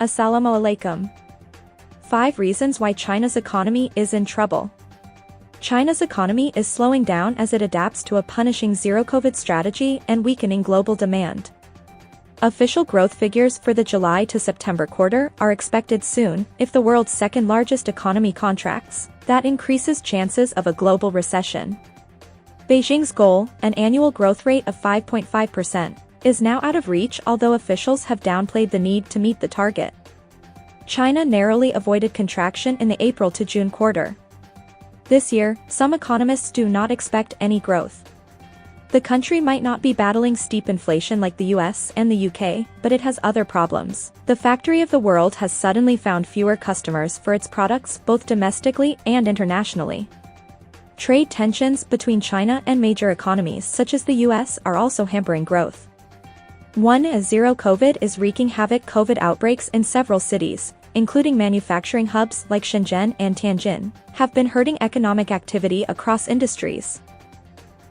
Assalamu alaikum. 5 reasons why China's economy is in trouble. China's economy is slowing down as it adapts to a punishing zero-COVID strategy and weakening global demand. Official growth figures for the July to September quarter are expected soon. If the world's second-largest economy contracts, that increases chances of a global recession. Beijing's goal, an annual growth rate of 5.5%, is now out of reach, although officials have downplayed the need to meet the target. China narrowly avoided contraction in the April to June quarter. This year, some economists do not expect any growth. The country might not be battling steep inflation like the US and the UK, but it has other problems. The factory of the world has suddenly found fewer customers for its products both domestically and internationally. Trade tensions between China and major economies such as the US are also hampering growth. 1.0 COVID is wreaking havoc. COVID outbreaks in several cities, including manufacturing hubs like Shenzhen and Tianjin, have been hurting economic activity across industries.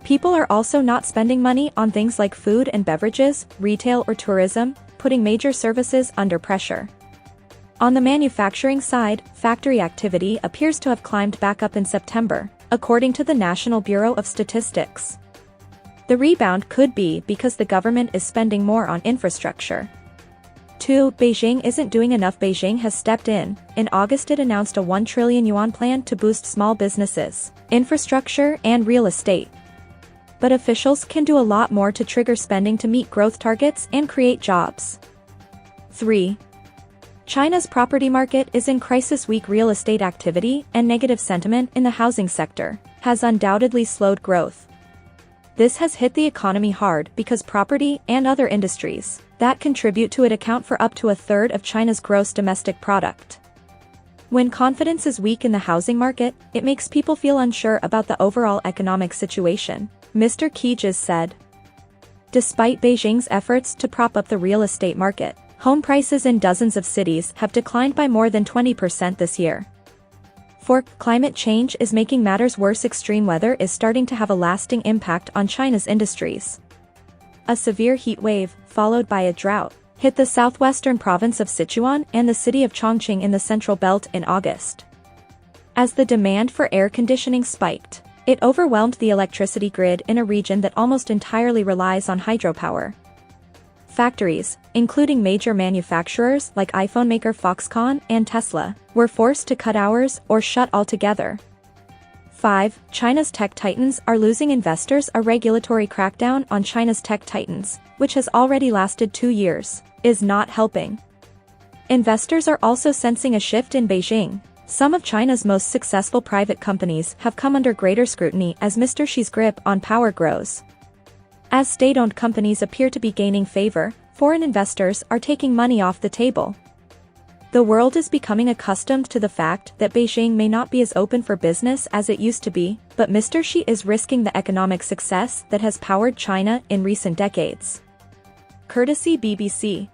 People are also not spending money on things like food and beverages, retail or tourism, putting major services under pressure. On the manufacturing side, factory activity appears to have climbed back up in September, according to the National Bureau of Statistics. The rebound could be because the government is spending more on infrastructure. 2. Beijing isn't doing enough. Beijing has stepped in. In August it announced a 1 trillion yuan plan to boost small businesses, infrastructure and real estate. But officials can do a lot more to trigger spending to meet growth targets and create jobs. 3. China's property market is in crisis. Weak real estate activity and negative sentiment in the housing sector has undoubtedly slowed growth. This has hit the economy hard because property and other industries that contribute to it account for up to a third of China's gross domestic product. When confidence is weak in the housing market, it makes people feel unsure about the overall economic situation, Mr. Keges said. Despite Beijing's efforts to prop up the real estate market, home prices in dozens of cities have declined by more than 20% this year. 4. Climate change is making matters worse. Extreme weather is starting to have a lasting impact on China's industries. A severe heat wave, followed by a drought, hit the southwestern province of Sichuan and the city of Chongqing in the Central Belt in August. As the demand for air conditioning spiked, it overwhelmed the electricity grid in a region that almost entirely relies on hydropower. Factories, including major manufacturers like iPhone maker Foxconn and Tesla, were forced to cut hours or shut altogether. 5. China's tech titans are losing investors. A regulatory crackdown on China's tech titans, which has already lasted 2 years, is not helping. Investors are also sensing a shift in Beijing. Some of China's most successful private companies have come under greater scrutiny as Mr. Xi's grip on power grows. As state-owned companies appear to be gaining favor, foreign investors are taking money off the table. The world is becoming accustomed to the fact that Beijing may not be as open for business as it used to be, but Mr. Xi is risking the economic success that has powered China in recent decades. Courtesy BBC.